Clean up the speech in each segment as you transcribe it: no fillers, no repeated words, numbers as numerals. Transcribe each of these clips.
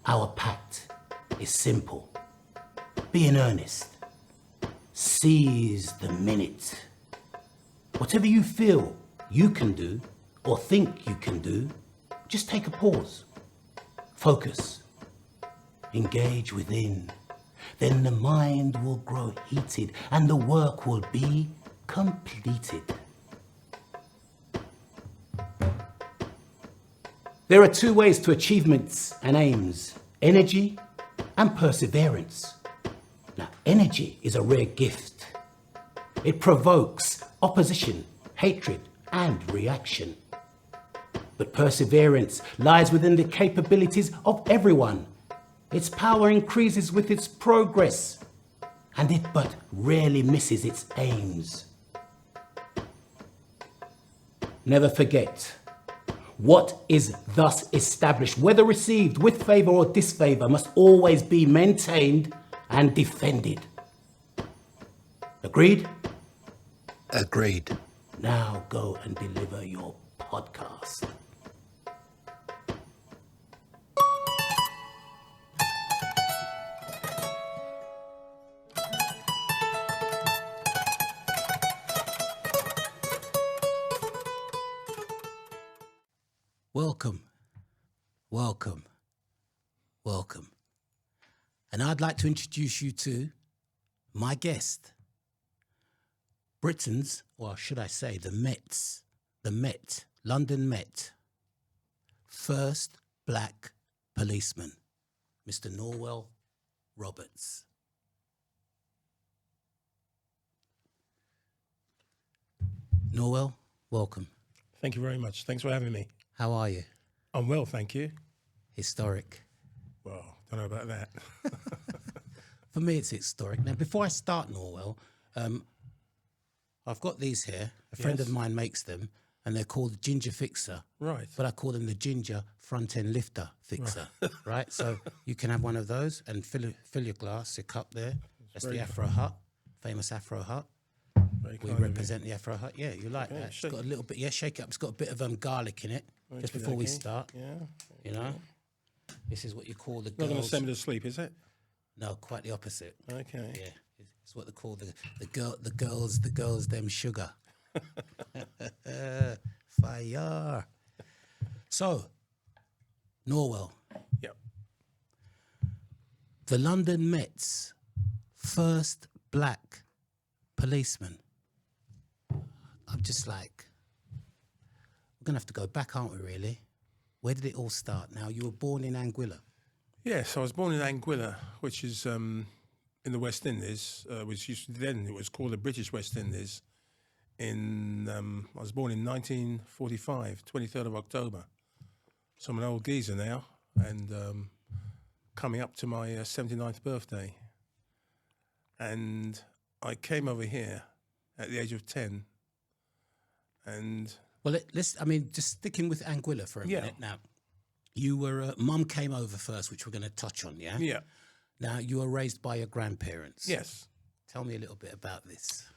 Our pact is simple. Be in earnest. Seize the minute. Whatever you feel you can do or think you can do, just take a pause. Focus. Engage within. Then the mind will grow heated and the work will be completed. There are two ways to achievements and aims: energy and perseverance. Now, energy is a rare gift. It provokes opposition, hatred, and reaction. But perseverance lies within the capabilities of everyone. Its power increases with its progress, and it but rarely misses its aims. Never forget, what is thus established, whether received with favour or disfavour, must always be maintained and defended. Agreed? Agreed. Now go and deliver your podcast. Welcome, welcome, welcome. And I'd like to introduce you to my guest, Britain's, or should I say the Met, London Met, first black policeman, Mr. Norwell Roberts. Norwell, welcome. Thank you very much. Thanks for having me. How are you? I'm well, thank you. Historic. Well, don't know about that. For me, it's historic. Now, before I start, Norwell, I've got these here. A friend of mine makes them, and they're called Ginger Fixer. Right. But I call them the Ginger Front End Lifter Fixer. Right? So you can have one of those and fill your glass, your cup there. That's the Afro Hut, famous Afro Hut. We represent the Afro Hut. Yeah, you like that. It's got a little bit, shake it up. It's got a bit of garlic in it, just before we start. Yeah. You know? This is what you call the girls. Not going to send me to sleep, is it? No, quite the opposite. Okay. Yeah. It's what they call the girls, them sugar. Fire. So, Norwell. Yep. The London Met's first black policeman. I'm just like, we're going to have to go back, aren't we, really? Where did it all start? Now, you were born in Anguilla. Yes, I was born in Anguilla, which is in the West Indies, which then it was called the British West Indies. I was born in 1945, 23rd of October. So I'm an old geezer now, and coming up to my 79th birthday. And I came over here at the age of 10, and... Well, just sticking with Anguilla for a minute now. You were, Mum came over first, which we're going to touch on, yeah? Yeah. Now, you were raised by your grandparents. Yes. Tell me a little bit about this.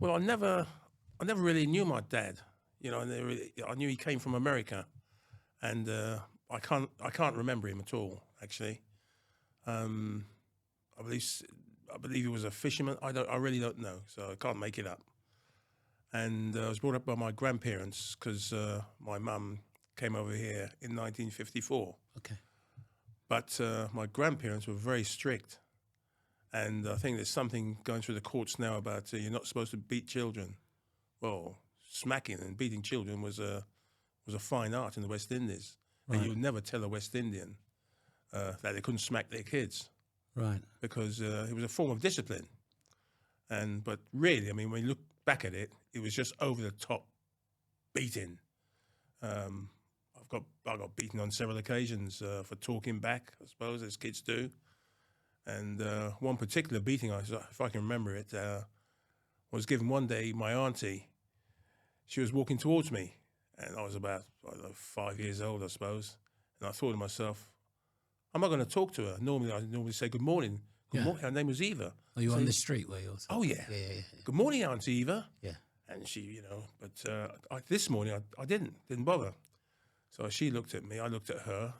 Well, I never really knew my dad. You know, I knew he came from America, and I can't remember him at all. Actually, I believe he was a fisherman. I really don't know, so I can't make it up. And I was brought up by my grandparents because my mum came over here in 1954. Okay. But my grandparents were very strict, and I think there's something going through the courts now about you're not supposed to beat children. Well, smacking and beating children was a fine art in the West Indies, right. And you would never tell a West Indian that they couldn't smack their kids, right? Because it was a form of discipline. But really, I mean, when you look back at it, it was just over the top beating. I got beaten on several occasions for talking back, I suppose, as kids do. And one particular beating, if I can remember it, was given one day. My auntie, she was walking towards me, and I was about 5 years old, I suppose. And I thought to myself, I'm not going to talk to her. I normally say good morning. Good morning. Her name was Eva. Oh, you were on the street, were you? Also? Oh, yeah. Yeah. Good morning, Auntie Eva. Yeah. And she, but this morning I didn't bother. So she looked at me, I looked at her.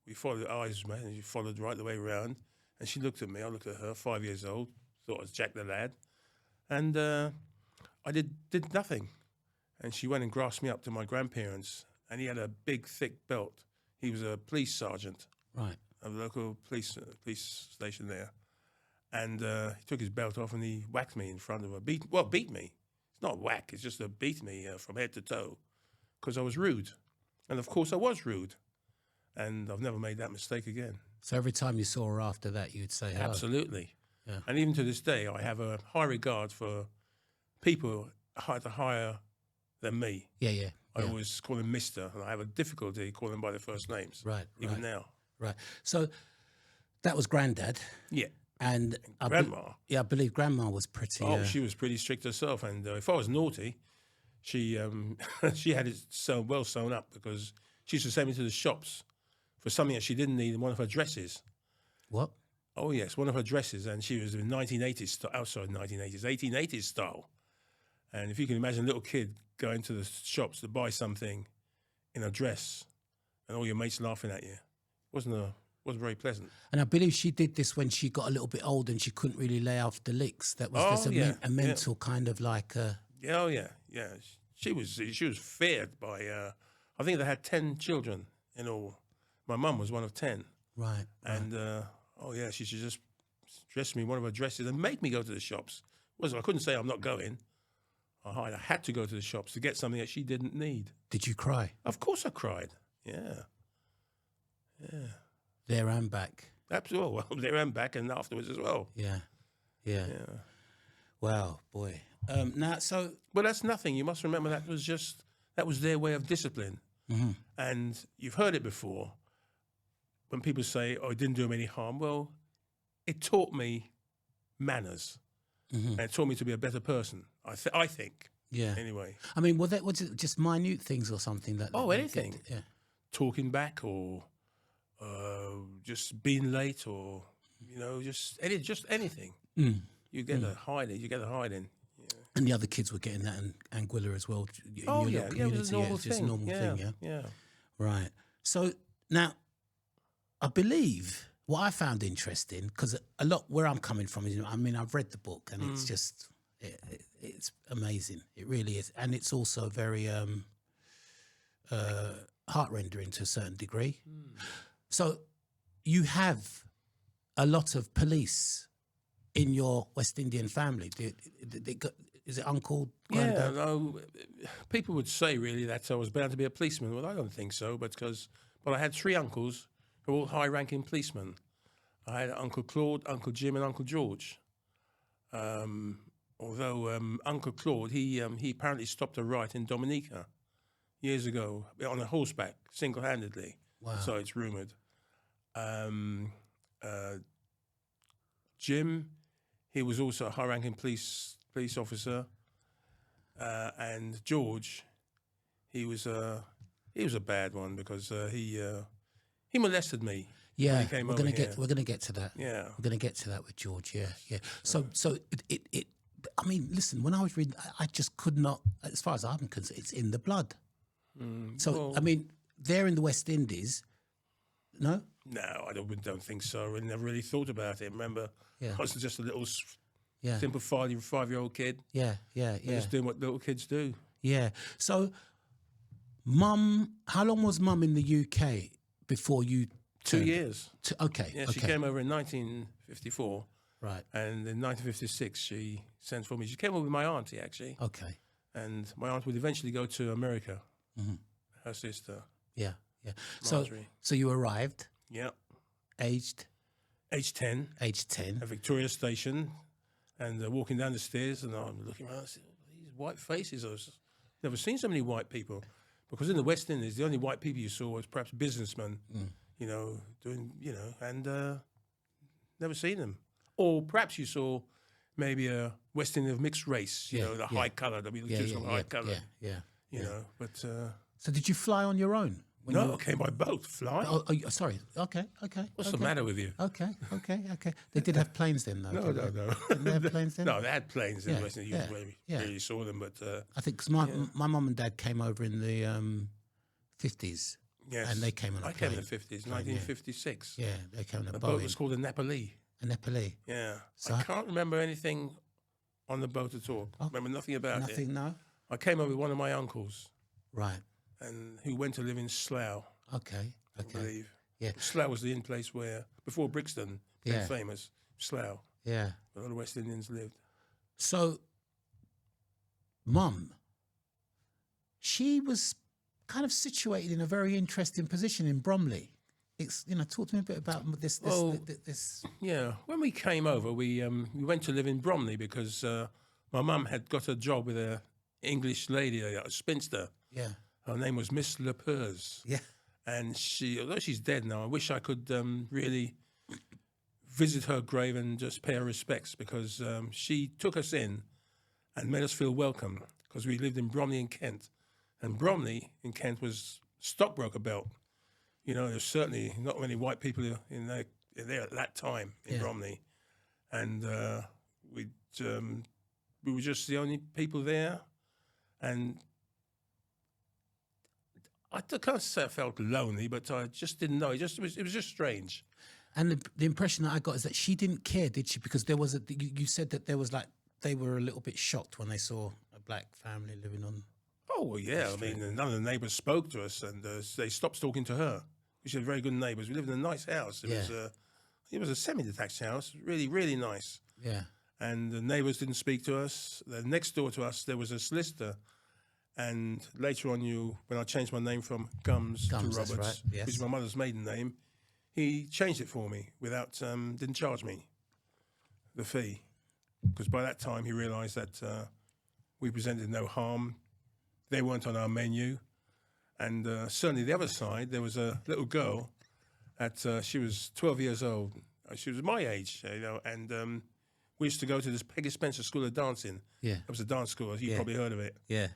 we followed the eyes, man, and she followed right the way around. And she looked at me. I looked at her, 5 years old, thought I was Jack the Lad. And I did nothing. And she went and grasped me up to my grandparents. And he had a big, thick belt. He was a police sergeant. Right. Of the local police station there. And he took his belt off and he whacked me in front of her. Beat me. It's not whack, it's just beat me from head to toe because I was rude. And of course I was rude. And I've never made that mistake again. So every time you saw her after that, you'd say hello? Absolutely. Yeah. And even to this day, I have a high regard for people higher than me. Yeah. I always call them Mr. And I have a difficulty calling them by their first names. Right. Even now. Right. So that was Granddad. Yeah. And Grandma. I believe Grandma was pretty. She was pretty strict herself. And if I was naughty, she she had it well sewn up because she used to send me to the shops for something that she didn't need in one of her dresses. What? Oh, yes, one of her dresses. And she was in 1880s style. And if you can imagine a little kid going to the shops to buy something in a dress and all your mates laughing at you, wasn't very pleasant. And I believe she did this when she got a little bit old and she couldn't really lay off the licks. That was a mental kind of like... Yeah. She was feared by... I think they had 10 children in all. My mum was one of 10. Right. And, she should just dress me in one of her dresses and make me go to the shops. I couldn't say I'm not going. I had to go to the shops to get something that she didn't need. Did you cry? Of course I cried. Yeah. There and back. Absolutely. Well, there and back and afterwards as well. Yeah. Wow, boy. But that's nothing. You must remember that was their way of discipline. Mm-hmm. And you've heard it before when people say, "Oh, it didn't do them any harm." Well, it taught me manners, and it taught me to be a better person. I think. Yeah. Anyway. I mean, was it just minute things or something that? Anything. Yeah. Talking back or just being late or just anything. Mm. You get a hiding. And the other kids were getting that in Anguilla as well. In your little community. It was a normal It's just a thing. normal thing. Yeah. Right. So now, I believe what I found interesting, because a lot where I'm coming from is, I've read the book and it's just, it's amazing. It really is. And it's also very heart-rendering to a certain degree. So you have a lot of police in your West Indian family. Is it uncle, granddad? Yeah, no, people would say really that I was bound to be a policeman. Well, I don't think so, but I had 3 uncles who were all high-ranking policemen. I had Uncle Claude, Uncle Jim, and Uncle George. Although Uncle Claude, he apparently stopped a riot in Dominica years ago on a horseback, single-handedly. Wow. So it's rumoured. Jim, he was also a high-ranking police officer, and George, he was a bad one because he molested me. Yeah, when he came we're over gonna here. we're gonna get to that. Yeah, we're gonna get to that with George. Yeah. So it. I mean, listen. When I was reading, I just could not. As far as I'm concerned, it's in the blood. So they're in the West Indies. No. No, I don't think so. I never really thought about it. Remember, I was just a little simple 5-year-old kid. Yeah. Just doing what little kids do. Yeah. So, Mum, how long was Mum in the UK before you? 2 years. Okay. Yeah, she came over in 1954. Right. And in 1956, she sent for me. She came over with my auntie, actually. Okay. And my aunt would eventually go to America. Her sister. Yeah. Marjorie. So you arrived. Yeah. Aged 10. Aged 10. At Victoria Station. And walking down the stairs, and I'm looking around, I said, these white faces. I've never seen so many white people. Because in the West Indies, the only white people you saw was perhaps businessmen, doing, and never seen them. Or perhaps you saw maybe a West Indian of mixed race, the high colour, that we choose from high colour. Yeah. But... So did you fly on your own? No, I came by boat, fly. Oh, sorry. Okay. What's the matter with you? Okay. They did have planes then, though. No. Didn't they have planes then? No, they had planes in the West Indies. You really saw them, but... I think because my mum and dad came over in the 50s. Yes. And they came on a I plane. came in the 50s, 1956. Yeah, they came on a The Boeing. boat was called a Nepali. A Nepali. Yeah. So I can't remember anything on the boat at all. I remember nothing about it. Nothing, no? I came over with one of my uncles, Right. and who went to live in Slough, Okay. I believe. Yeah. Slough was the in place where, before Brixton became Yeah. famous, Slough, Yeah. where a lot of West Indians lived. So, Mum, she was kind of situated in a very interesting position in Bromley. Talk to me a bit about this. Yeah, when we came over, we went to live in Bromley because my mum had got a job with an English lady, a spinster. Yeah. Her name was Miss Lepers. Yeah. And although she's dead now, I wish I could really visit her grave and just pay her respects, because she took us in and made us feel welcome, because we lived in Bromley in Kent. And Bromley in Kent was stockbroker belt. There's certainly not many white people in there at that time in Bromley. And we were just the only people there. And I can't say I felt lonely, but I just didn't know. It was just strange. And the impression that I got is that she didn't care, did she? Because there was you said that there was they were a little bit shocked when they saw a black family living on. Oh, well, yeah. I mean, none of the neighbours spoke to us, and they stopped talking to her. She had very good neighbours. We lived in a nice house. It was a semi-detached house, really, really nice. Yeah. And the neighbours didn't speak to us. Next door to us, there was a solicitor. And later on, when I changed my name from Gums to Roberts, right. Yes. which is my mother's maiden name, he changed it for me didn't charge me the fee. Because by that time, he realised that we presented no harm. They weren't on our menu. And certainly the other side, there was a little girl she was 12 years old. She was my age, and we used to go to this Peggy Spencer School of Dancing. Yeah. It was a dance school. You've probably heard of it. Yeah.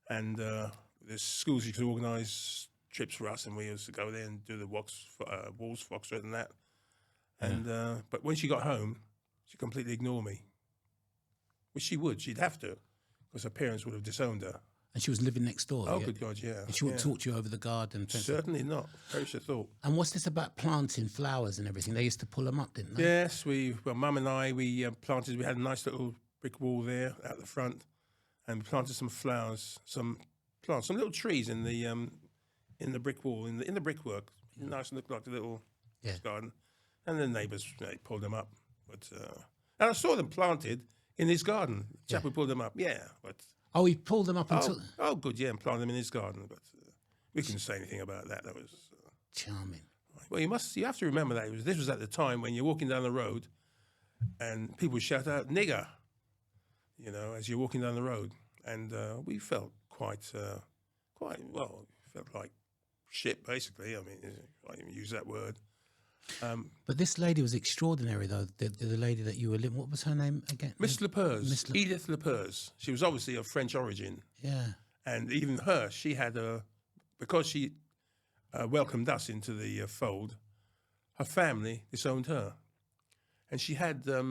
And the schools used to organise trips for us, and we used to go there and do the walls, foxtrot and that. And but when she got home, she completely ignored me. Which she would. She'd have to, because her parents would have disowned her. And she was living next door. Oh, good God, yeah. And she wouldn't talk to you over the garden. Certainly not. Perish the thought. And what's this about planting flowers and everything? They used to pull them up, didn't they? Yes, Mum and I, we planted. We had a nice little brick wall there at the front, and we planted some flowers, some little trees in the brick wall, in the brickwork. Nice, and looked like a little garden. And the neighbours pulled them up, but and I saw them planted in his garden. The chap who pulled them up, but. Oh, he pulled them up until... Oh, good, yeah, and planted them in his garden. But we couldn't say anything about that. That was... Charming. Well, you have to remember that. This was at the time when you're walking down the road and people would shout out, "nigger," as you're walking down the road. And we felt quite felt like shit, basically. I mean, I didn't use that word. But this lady was extraordinary, though. The lady that you were living, what was her name again? Miss Lepers, Edith Lepers. She was obviously of French origin. Yeah. And even her, she had because she welcomed us into the fold, her family disowned her. And she had a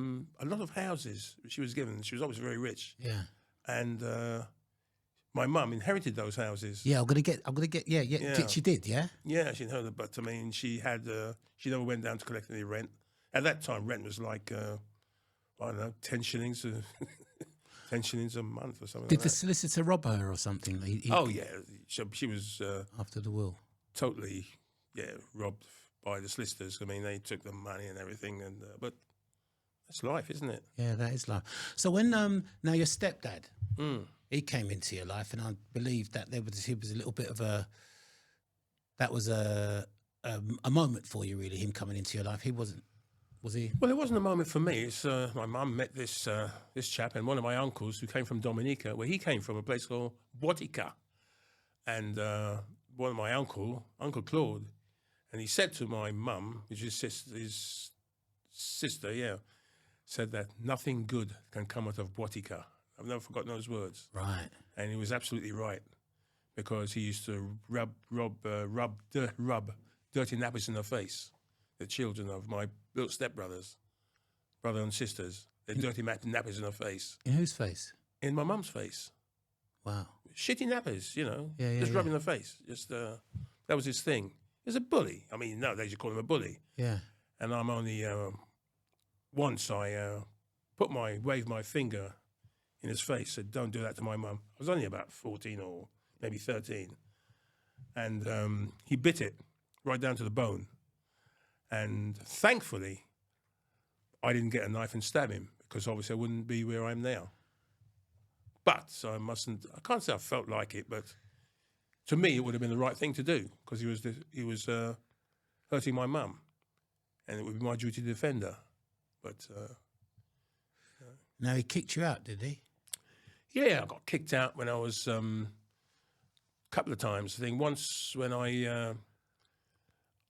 lot of houses she was given. She was obviously very rich. Yeah. And my mum inherited those houses. Yeah, I'm gonna get. Yeah. She did, yeah. Yeah, she inherited, but I mean, she never went down to collect any rent. At that time, rent was like I don't know, 10 shillings, 10 shillings a month or something. Did the solicitor rob her or something? Oh yeah, she was after the will. Totally, robbed by the solicitors. I mean, they took the money and everything, and but that's life, isn't it? Yeah, that is life. So when now your stepdad. He came into your life, and I believe that he was a little bit of that was a moment for you, really, him coming into your life. He wasn't, was he? Well, it wasn't a moment for me. It's my mum met this chap and one of my uncles who came from Dominica, where he came from, a place called Botica. And one of my Uncle Claude, and he said to my mum, which is his sister, said that nothing good can come out of Botica. I've never forgotten those words. Right. And he was absolutely right, because he used to rub dirty nappies in the face. The children of my little stepbrothers, brother and sisters, their dirty nappies in the face. In whose face? In my mum's face. Wow. Shitty nappies, Yeah, just rubbing the face. Just That was his thing. He was a bully. I mean, nowadays you call him a bully. Yeah. And I'm only, once I waved my finger in his face, said, don't do that to my mum. I was only about 14 or maybe 13. And he bit it right down to the bone. And thankfully, I didn't get a knife and stab him, because obviously I wouldn't be where I am now. But I can't say I felt like it, but to me it would have been the right thing to do, because he was hurting my mum, and it would be my duty to defend her. But Now, he kicked you out, did he? yeah, I got kicked out when I was a couple of times. I think once when I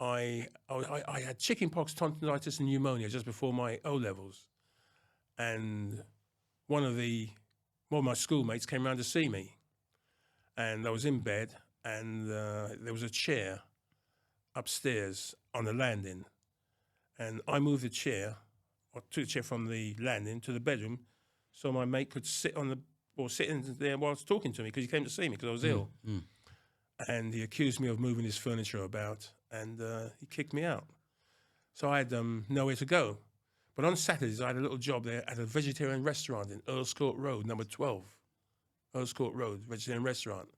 had chickenpox, tonsillitis, and pneumonia just before my O levels, and one of my schoolmates came around to see me, and I was in bed, and there was a chair upstairs on the landing, and I moved the chair, or took the chair from the landing to the bedroom, so my mate could sit in there while I was talking to me, because he came to see me because I was ill. And he accused me of moving his furniture about, and he kicked me out. So I had nowhere to go. But on Saturdays, I had a little job there at a vegetarian restaurant in Earls Court Road, number 12. Earls Court Road, vegetarian restaurant.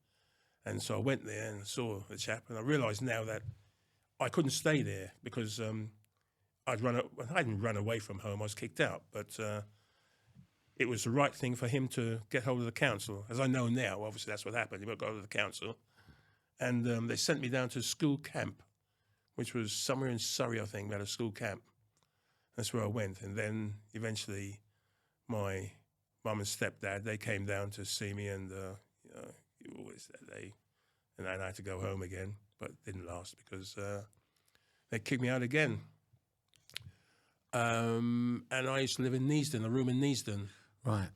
And so I went there and saw the chap, and I realised now that I couldn't stay there because I hadn't run away from home, I was kicked out. But it was the right thing for him to get hold of the council. As I know now, obviously that's what happened. He got hold of the council. And they sent me down to school camp, which was somewhere in Surrey, I think. They had a school camp. That's where I went. And then eventually my mum and stepdad, they came down to see me, and and then I had to go home again, but it didn't last because they kicked me out again. And I used to live in Neasden, a room in Neasden. Right.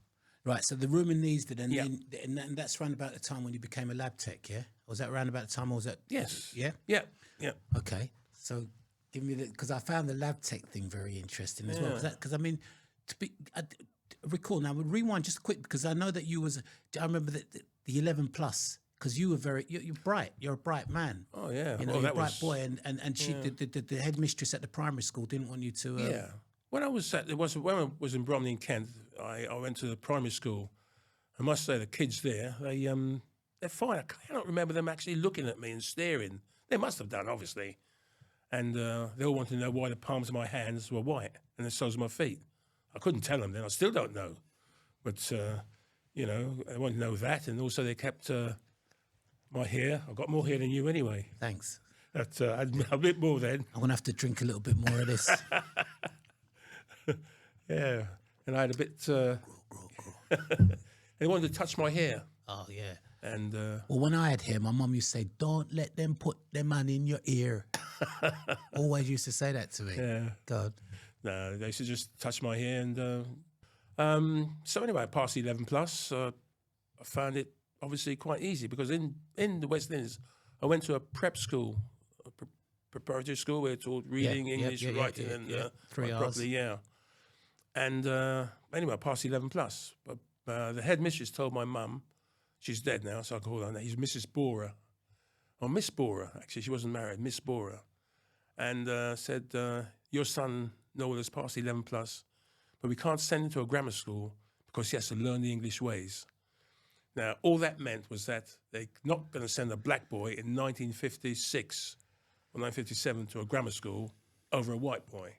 So the room in Neasden, and that's around about the time when you became a lab tech, yeah? Was that around about the time, or was that? Yes. Yeah? Yeah. Okay. So give me because I found the lab tech thing very interesting as well. Because I mean, recall now, we'll rewind just quick, because I know that you I remember the 11 plus, because you were you're bright. You're a bright man. Oh, yeah. You know, you're a bright boy. And she, the headmistress at the primary school didn't want you to... yeah. When I was in Bromley in Kent, I went to the primary school. I must say the kids there, they're fine. I cannot remember them actually looking at me and staring. They must have done, obviously. And they all wanted to know why the palms of my hands were white and the soles of my feet. I couldn't tell them then. I still don't know. But, you know, they wanted to know that. And also they kept my hair. I've got more hair than you anyway. Thanks. But I had a bit more then. I'm going to have to drink a little bit more of this. Yeah. And I had a bit... they wanted to touch my hair. Oh, yeah. And well, when I had hair, my mum used to say, "Don't let them put them man in your ear." Always used to say that to me. Yeah. God. No, they used to just touch my hair. And so anyway, I passed 11 plus. I found it obviously quite easy, because in the West Indies, I went to a prep school, a preparatory school where it's taught reading, English, writing, and 3 hours. properly, yeah. And anyway, I passed 11 plus. But the headmistress told my mum, she's dead now, so I call her now. He's Mrs. Borer. Or Miss Borer, actually. She wasn't married, Miss Borer. And said, your son, Noel, has passed 11 plus, but we can't send him to a grammar school because he has to learn the English ways. Now, all that meant was that they're not going to send a black boy in 1956 or 1957 to a grammar school over a white boy.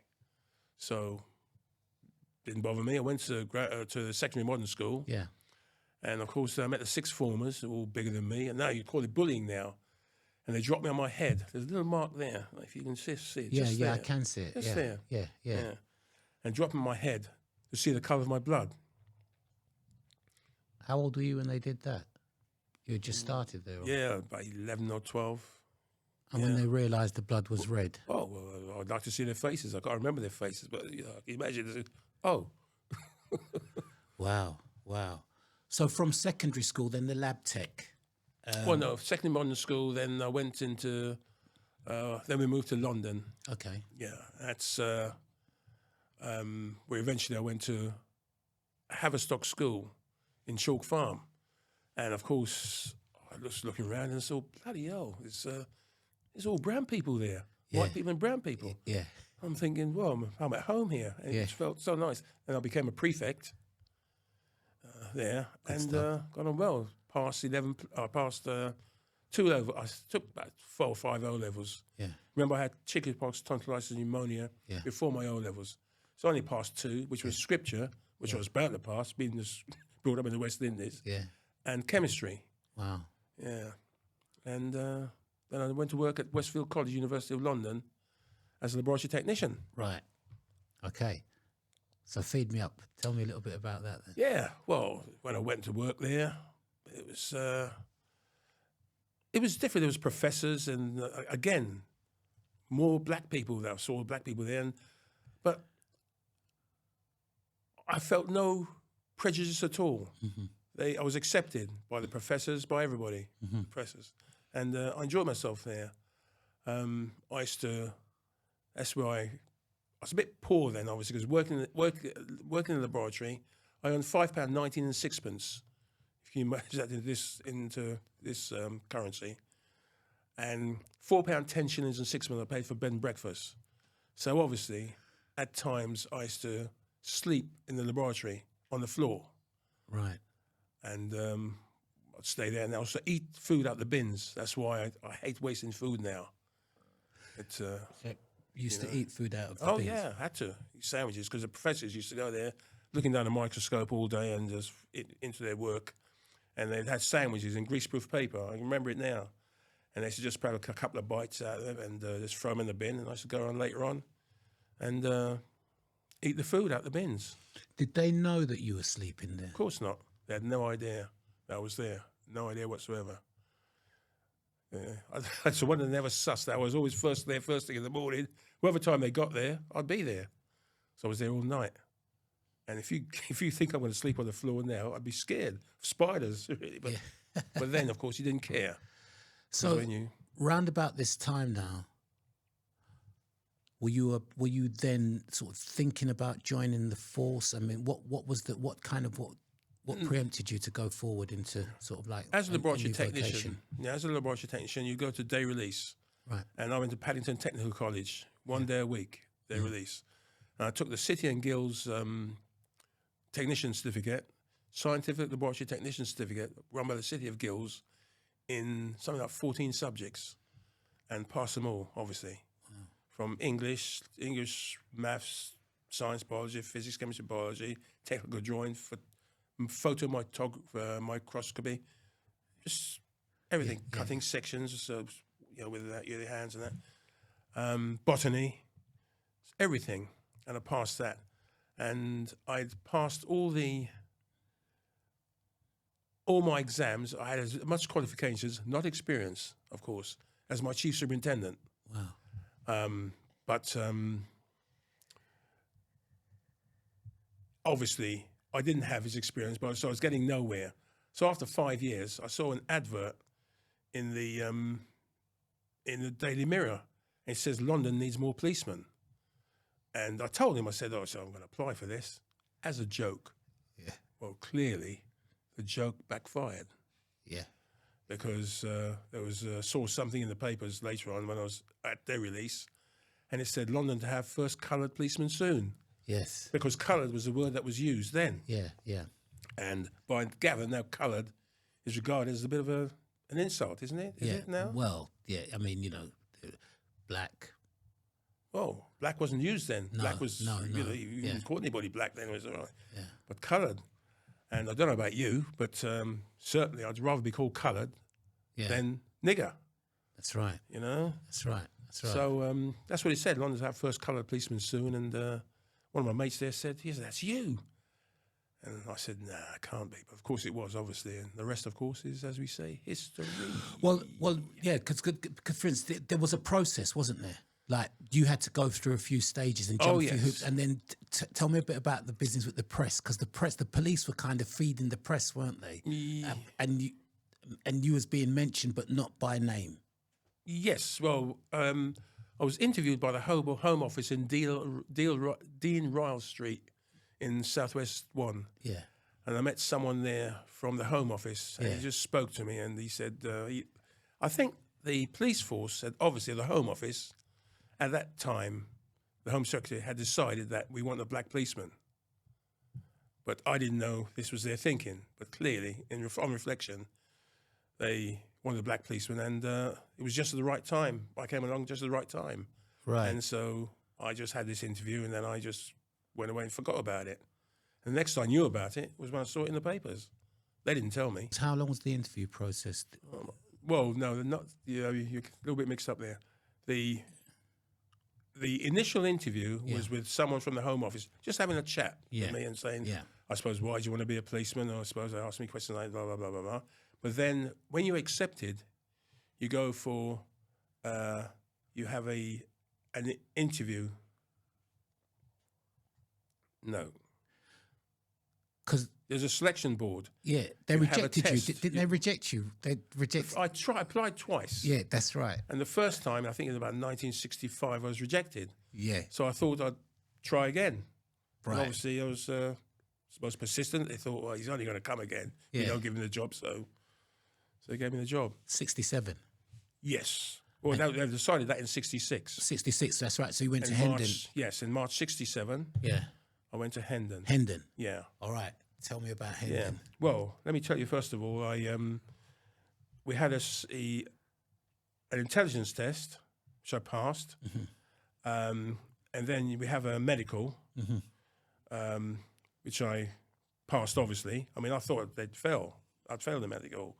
So, didn't bother me. I went to the secondary modern school. Yeah. And, of course, I met the sixth formers, all bigger than me. And now you call it bullying now. And they dropped me on my head. There's a little mark there, if you can see it. Yeah, just yeah, there. I can see it. Just there. Yeah. And dropped me on my head to see the colour of my blood. How old were you when they did that? You had just started there? Or? Yeah, about 11 or 12. And when they realised the blood was red? Oh, well, I'd like to see their faces. I can't remember their faces, but you know, I can imagine. Oh. Wow. So from secondary school, then the lab tech. Well, no, secondary modern school. Then I went into. Then we moved to London. Okay. Yeah, that's where eventually I went to Haverstock School in Chalk Farm, and of course I was looking around and saw, bloody hell, it's There's all brown people there, white people and brown people. Yeah. I'm thinking, well, I'm at home here. And it just felt so nice. And I became a prefect there, and got on well. Passed 11. I passed 2 levels. I took about 4 or 5 O levels. Yeah. Remember, I had chickenpox, tonsillitis, pneumonia before my O levels. So I only passed 2, which was scripture, which I was bound to pass, being brought up in the West Indies, and chemistry. Wow. Yeah. And then I went to work at Westfield College, University of London, as a laboratory technician. Right. Okay. So feed me up. Tell me a little bit about that then. Yeah. Well, when I went to work there, it was different. There was professors and, again, more black people. That I saw black people there. But I felt no prejudice at all. I was accepted by the professors, by everybody, professors. And I enjoyed myself there. I used to, that's where I was a bit poor then, obviously, because working in the laboratory, I earned £5.19 and sixpence. If you match that into this currency. And £4.10 shillings and sixpence I paid for bed and breakfast. So obviously, at times, I used to sleep in the laboratory on the floor. Right. And I'd stay there and I also eat food out the bins. That's why I hate wasting food now. So you used to eat food out of the Oh, bins? yeah, I had to. Sandwiches, because the professors used to go there looking down a microscope all day and just into their work. And they'd had sandwiches in greaseproof paper. I remember it now. And they used to just grab a couple of bites out of them and just throw them in the bin. And I used to go on later on and eat the food out the bins. Did they know that you were sleeping there? Of course not. They had no idea that I was there. No idea whatsoever. Yeah. That's the one that never sussed. I was always first thing in the morning. Whatever time they got there, I'd be there. So I was there all night. And if you think I'm going to sleep on the floor now, I'd be scared of spiders, really. But but then, of course, you didn't care. So round about this time now, were you then sort of thinking about joining the force? I mean, what preempted you to go forward into sort of like as a laboratory technician? vocation? Yeah, as a laboratory technician, you go to day release. Right. And I went to Paddington Technical College 1 day a week, day release. And I took the City and Guilds technician certificate, scientific laboratory technician certificate, run by the City of Guilds, in something like 14 subjects, and passed them all, obviously. Wow. From English, maths, science, biology, physics, chemistry, biology, technical drawing, microscopy, just everything, cutting sections, so, with your hands and that. Botany, everything. And I passed that. And I'd passed all my exams. I had as much qualifications, not experience, of course, as my chief superintendent. Wow. But obviously, I didn't have his experience, so I was getting nowhere. So after 5 years, I saw an advert in the Daily Mirror. It says London needs more policemen. And I told him, I said, I'm going to apply for this as a joke. Yeah. Well, clearly, the joke backfired. Yeah. Because saw something in the papers later on when I was at their release, and it said London to have first coloured policemen soon. Yes. Because coloured was the word that was used then. Yeah, yeah. And by gather, now coloured is regarded as a bit of an insult, isn't it? Is it now? Well, yeah, I mean, black. Well, black wasn't used then. No, black was, you didn't call anybody black then, it was all right. Yeah. But coloured, and I don't know about you, but certainly I'd rather be called coloured than nigger. That's right. That's right. That's right. So that's what he said. London's have first coloured policemen soon, and one of my mates there said, "Yes, that's you." And I said, "Nah, it can't be." But of course, it was obviously, and the rest, of course, is, as we say, history. Well, yeah, because for instance, there was a process, wasn't there? Like you had to go through a few stages and jump through hoops, and then tell me a bit about the business with the press, because the police were kind of feeding the press, weren't they? And you was being mentioned, but not by name. Yes, well, I was interviewed by the Home Office in Dean Ryle Street in Southwest 1. Yeah. And I met someone there from the Home Office, and he just spoke to me, and he said, I think the police force, had, obviously the Home Office, at that time, the Home Secretary had decided that we want a black policeman. But I didn't know this was their thinking. But clearly, on reflection, they wanted a black policeman, and it was just at the right time. I came along just at the right time. Right. And so I just had this interview, and then I just went away and forgot about it. And the next I knew about it was when I saw it in the papers. They didn't tell me. How long was the interview process? Well, no, not. You're a little bit mixed up there. The initial interview was with someone from the Home Office, just having a chat with me and saying, I suppose, why do you want to be a policeman? Or I suppose they asked me questions like blah, blah, blah, blah, blah. But then when you're accepted, you go for, you have an interview. No. Because there's a selection board. Yeah, they You have a rejected you. test. Didn't they reject you? They rejected. I applied twice. Yeah, that's right. And the first time, I think in about 1965, I was rejected. Yeah. So I thought I'd try again. Right. And obviously, I was most persistent. They thought, well, he's only going to come again. Yeah. You don't give him the job. So they gave me the job. 67. Yes. Well, they decided that in 66. 66, that's right. So you went to In Hendon. March, yes, in March 67, Yeah. I went to Hendon. Hendon. Yeah. All right. Tell me about Yeah. Hendon. Well, let me tell you, first of all, we had an intelligence test, which I passed. And then we have a medical, which I passed, obviously. I mean, I thought I'd fail the medical.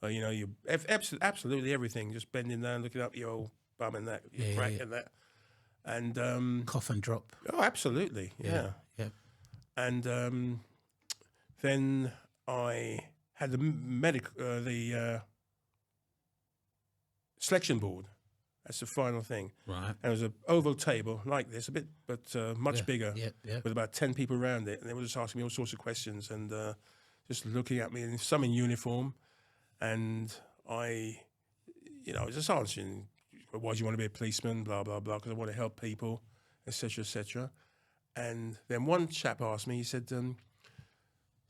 You know, you absolutely everything, just bending down, looking up your old bum and that, your crack and that. And Cough and drop. oh, absolutely, yeah. And then I had the selection board. That's the final thing. Right. And it was an oval table like this, a bit, but much bigger, with about 10 people around it. And they were just asking me all sorts of questions and just looking at me, and some in uniform. And I was just answering, why do you want to be a policeman, blah, blah, blah, because I want to help people, etc., etc. And then one chap asked me, he said,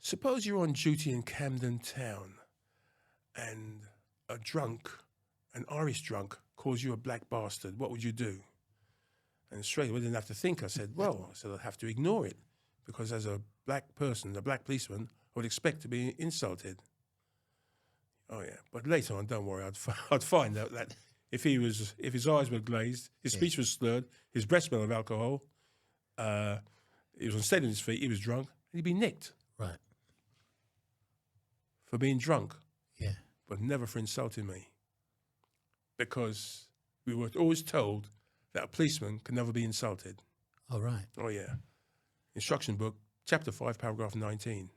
suppose you're on duty in Camden Town and an Irish drunk, calls you a black bastard, what would you do? And straight away, I didn't have to think. I said, I'd have to ignore it, because as a black person, a black policeman, I would expect to be insulted. Oh yeah, but later on, don't worry, I'd find out that if his eyes were glazed, his speech was slurred, his breath smelled of alcohol, he was unsteady on his feet, he was drunk, he'd be nicked. Right. For being drunk. Yeah. But never for insulting me. Because we were always told that a policeman can never be insulted. All right. Oh yeah. Instruction book, chapter 5, paragraph 19.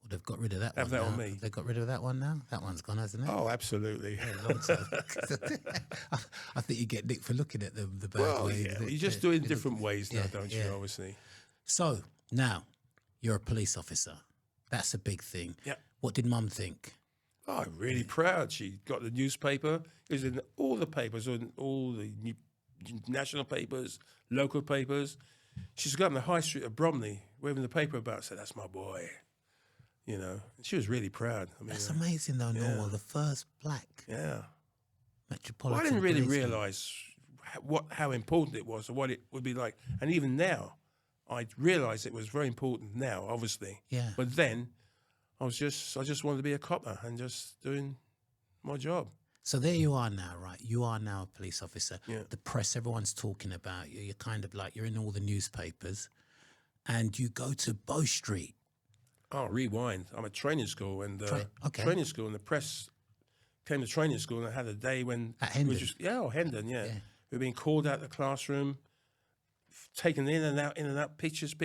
Well, they've got rid of that Have one that now. on me. They've got rid of that one now? That one's gone, hasn't it? Oh, absolutely. Yeah, long time. I think you get nicked for looking at them the bad Well, way. yeah, you just do it in different ways now, don't you, obviously? So, now, you're a police officer. That's a big thing. Yeah. What did Mum think? Oh, I'm really proud. She got the newspaper. It was in all the papers, in all the national papers, local papers. She's got on the high street of Bromley, waving the paper about, said, that's my boy. You know, she was really proud. I mean, That's amazing, though, Normal. The first black metropolitan Well, I didn't really policeman. realise how important it was or what it would be like. And even now, I realise it was very important now, obviously. Yeah. But then, I just wanted to be a copper and just doing my job. So there you are now, right? You are now a police officer. Yeah. The press, everyone's talking about you. You're kind of like, you're in all the newspapers. And you go to Bow Street. Oh, rewind. I'm at training school, and training school, and the press came to training school, and I had a day when At Hendon? Hendon, yeah. We were being called out of the classroom, taken in and out, pictures.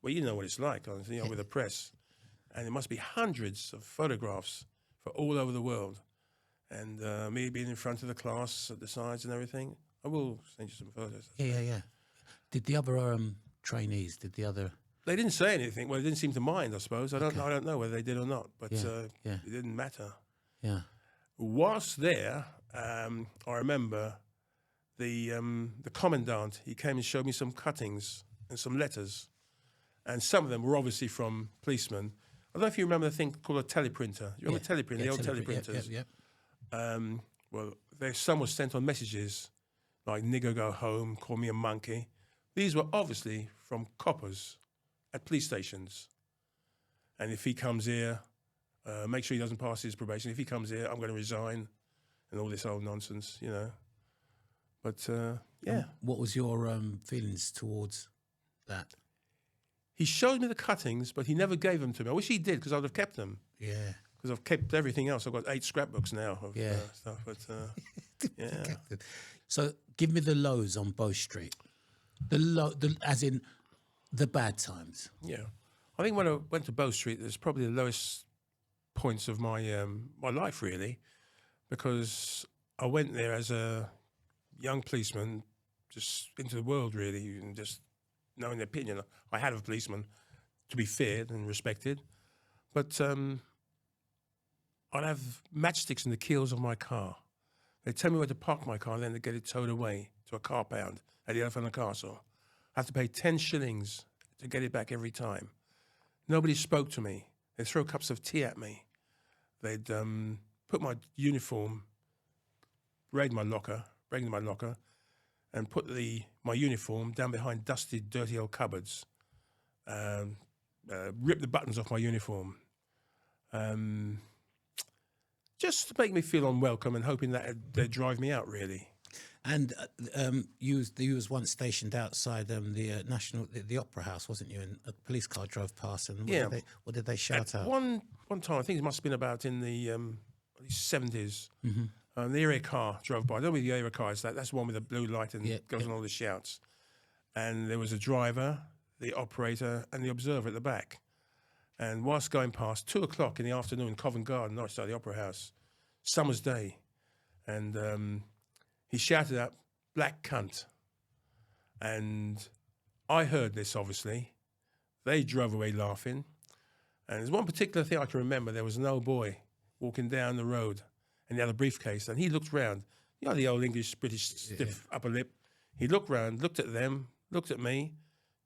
Well, you know what it's like, honestly, with the press, and there must be hundreds of photographs for all over the world, and me being in front of the class at the sides and everything. I will send you some photos. Yeah. Did the other trainees? They didn't say anything. Well, they didn't seem to mind, I suppose. I don't know whether they did or not, but it didn't matter. Yeah. Whilst there, I remember the commandant. He came and showed me some cuttings and some letters, and some of them were obviously from policemen. I don't know if you remember the thing called a teleprinter. You remember teleprinter, the old teleprinters? Yeah. Well, Well, some was sent on messages like "nigger go home," "call me a monkey." These were obviously from coppers at police stations. And if he comes here, make sure he doesn't pass his probation. If he comes here, I'm going to resign, and all this old nonsense, you know. But yeah. What was your feelings towards that? He showed me the cuttings, but he never gave them to me. I wish he did, because I'd have kept them. Yeah. Because I've kept everything else. I've got 8 scrapbooks now of stuff. But yeah. So give me the lows on Bow Street. As in the bad times. Yeah. I think when I went to Bow Street, there's probably the lowest points of my my life, really, because I went there as a young policeman, just into the world, really, and just knowing the opinion I had of policemen to be feared and respected. But I'd have matchsticks in the keels of my car. They'd tell me where to park my car, and then they'd get it towed away to a car pound at the Elephant and Castle. I have to pay 10 shillings to get it back every time. Nobody spoke to me. They'd throw cups of tea at me. They'd put my uniform, break my locker, and put my uniform down behind dusty, dirty old cupboards. Rip the buttons off my uniform. Just to make me feel unwelcome and hoping that they'd drive me out, really. And you was once stationed outside the Opera House, wasn't you? And a police car drove past, and what did they shout out? One time, I think it must have been about in the 70s. Mm-hmm. The area car drove by. I don't know the area car is that. That's the one with the blue light and goes on all the shouts. And there was a driver, the operator, and the observer at the back. And whilst going past, 2:00 in the afternoon, Covent Garden, outside the Opera House, summer's day, and he shouted out, "Black cunt." And I heard this, obviously. They drove away laughing. And there's one particular thing I can remember. There was an old boy walking down the road, and he had a briefcase, and he looked round. You know, the old English, British stiff upper lip. He looked round, looked at them, looked at me,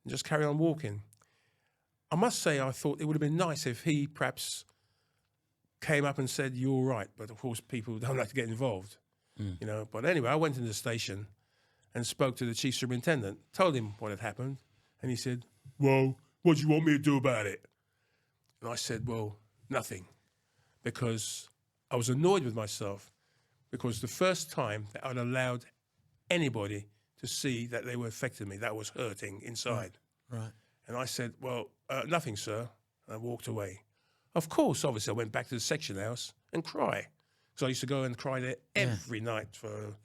and just carried on walking. I must say, I thought it would have been nice if he perhaps came up and said, "You're all right," but of course people don't like to get involved, you know. But anyway, I went into the station and spoke to the chief superintendent, told him what had happened, and he said, "Well, what do you want me to do about it?" And I said, "Well, nothing," because I was annoyed with myself, because the first time that I'd allowed anybody to see that they were affecting me, that was hurting inside. Right. And I said, "Well, nothing, sir." And I walked away. Of course, obviously, I went back to the section house and cry. Because I used to go and cry there every night for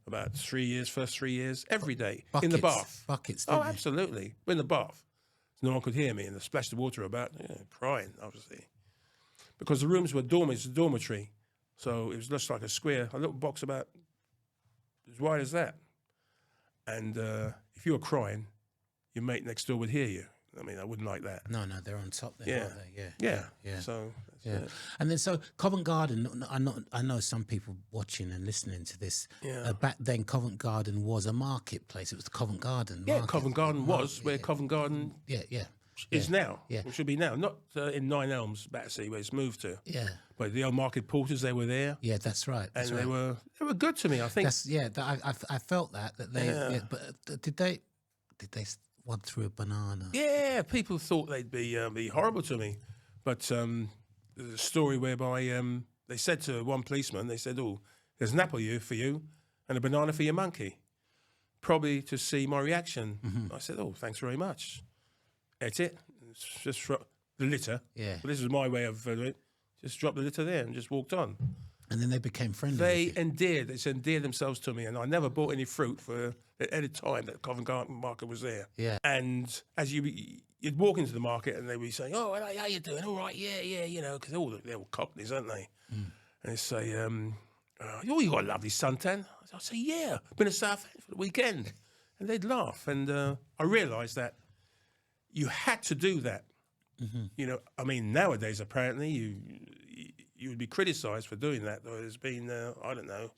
about 3 years, first 3 years, every day, in the bath. Buckets, Oh, absolutely. In the bath. No one could hear me, and they splashed the water about, crying, obviously. Because the rooms were it's a dormitory. So it was just like a square, a little box about as wide as that. And if you were crying, your mate next door would hear you. I mean, I wouldn't like that. No, they're on top there, aren't they? Yeah. So, and then Covent Garden. I know some people watching and listening to this. Yeah. Back then, Covent Garden was a marketplace. It was the Covent Garden. Yeah, Covent Garden was where Covent Garden is now. Yeah, it should be now, not in Nine Elms, Battersea, where it's moved to. Yeah, but the old market porters, they were there. Yeah, that's right. And they were good to me. I think. I felt that they. Yeah, but did they one through a banana? Yeah, people thought they'd be horrible to me, but there's a story whereby they said to one policeman, they said, "Oh, there's an apple for you and a banana for your monkey," probably to see my reaction. Mm-hmm. I said, "Oh, thanks very much." Ate it. It's just the litter. Yeah. But this was my way of doing it. Just dropped the litter there and just walked on. And then they became friendly. They endeared themselves to me, and I never bought any fruit for at any time that Covent Garden market was there. Yeah. And as you'd walk into the market, and they'd be saying, "Oh, how you doing? All right, yeah, you know," because they're all cockneys, aren't they? Mm. And they say, "Oh, you got a lovely suntan." I say, "Yeah, been to Southend for the weekend," and they'd laugh. And I realised that you had to do that. Mm-hmm. You know, I mean, nowadays apparently you would be criticised for doing that. There's been, I don't know.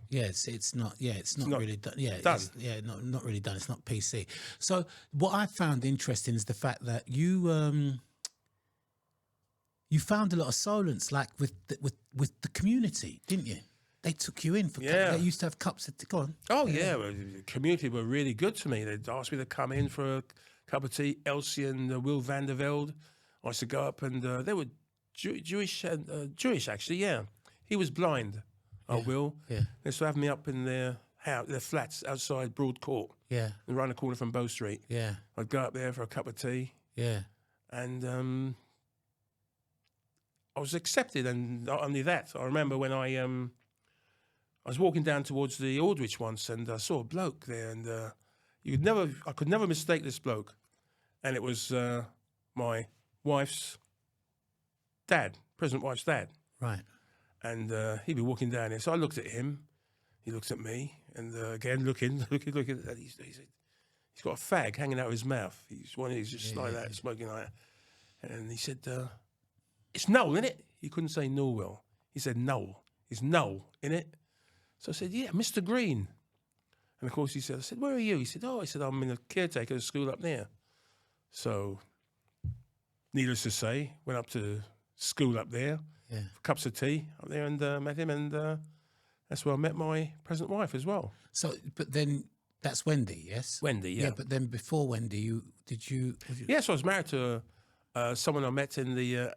Yeah, it's not. Yeah, it's not really done. Yeah, done. Not really done. It's not PC. So what I found interesting is the fact that you found a lot of solace, like with the community, didn't you? They took you in for Yeah. They used to have cups of tea. Go on. Oh, yeah. Well, the community were really good to me. They'd ask me to come in for a cup of tea. Elsie and Will van der Velde. I used to go up and they were Jewish, actually, yeah. He was blind, Will. Yeah. They used to have me up in their house, their flats outside Broad Court, Yeah. and around the corner from Bow Street. Yeah. I'd go up there for a cup of tea. Yeah. And I was accepted, and not only that, I remember when I was walking down towards the Aldwych once, and I saw a bloke there, and I could never mistake this bloke, and it was my wife's dad, present wife's dad, Right. and he'd be walking down there. So I looked at him, he looked at me, and again looking. He's got a fag hanging out of his mouth. He's just like that, smoking like that. And he said, "It's Noel, innit?" He couldn't say Norwell. He said Noel. It's Noel, innit? So I said, "Yeah, Mr. Green." And of course I said, "Where are you?" He said, "Oh," I said, "I'm in a caretaker school up there." So, needless to say, went up to school up there, for cups of tea up there, and met him, and that's where I met my present wife as well. So, but then that's Wendy, yes? Wendy, yeah. Yeah, but then before Wendy, was you Yes, I was married to someone I met in the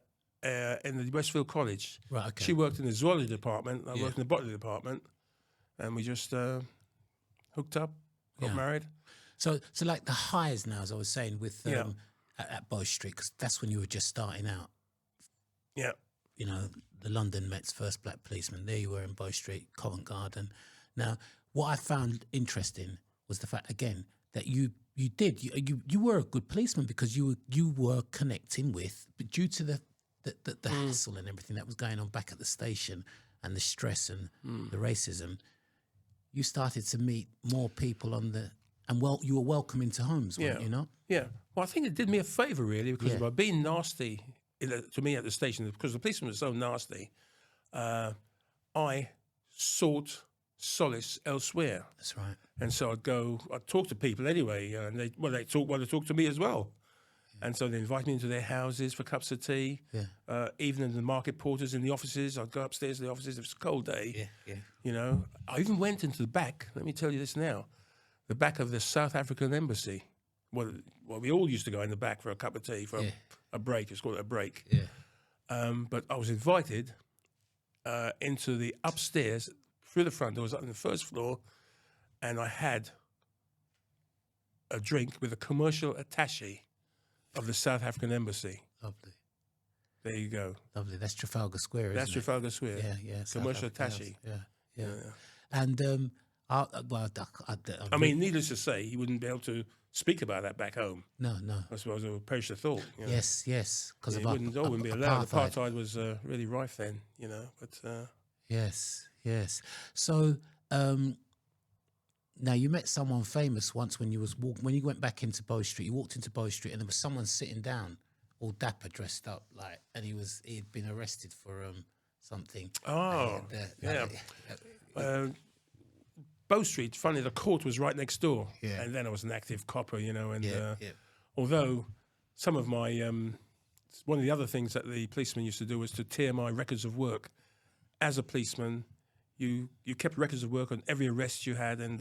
Westfield College. Right, okay. She worked in the zoology department. I worked in the botany department, and we just hooked up, got married. So like the highs now, as I was saying, with at Bow Street, because that's when you were just starting out. Yeah, You know, the London Met's first black policeman. There you were in Bow Street, Covent Garden. Now, what I found interesting was the fact again that you were a good policeman because you were connecting with, but due to the hassle and everything that was going on back at the station and the stress and the racism, you started to meet more people you were welcome into homes, weren't you not? Yeah. Well, I think it did me a favour, really, because by being nasty to me at the station, because the policeman was so nasty, I sought solace elsewhere. That's right. And so I'd talk to people anyway, and they want to talk to me as well. And so they invite me into their houses for cups of tea. Yeah. Even in the market porters in the offices, I'd go upstairs to the offices. If it's a cold day, Yeah. you know. I even went into the back. Let me tell you this now, the back of the South African embassy. Well, we all used to go in the back for a cup of tea for a break. It's called a break. Yeah. But I was invited into the upstairs through the front door. I was up on the first floor, and I had a drink with a commercial attaché of the South African embassy. Lovely. There you go. Lovely. That's Trafalgar Square, isn't That's it? Trafalgar Square. Yeah. South Commercial Africa House. attaché. Yeah. And I mean, needless to say, he wouldn't be able to speak about that back home. no. I suppose it would perish the thought. You know? Yes, because It of wouldn't be allowed. Apartheid was really rife then, you know. But Yes. So now you met someone famous once when you went back into Bow Street. You walked into Bow Street and there was someone sitting down, all dapper, dressed up and he'd been arrested for something. Oh, And, yeah. Bow Street, funny, the court was right next door. Yeah. And then I was an active copper, you know. And Yeah. although some of my, one of the other things that the policeman used to do was to tear my records of work. As a policeman, you kept records of work on every arrest you had, and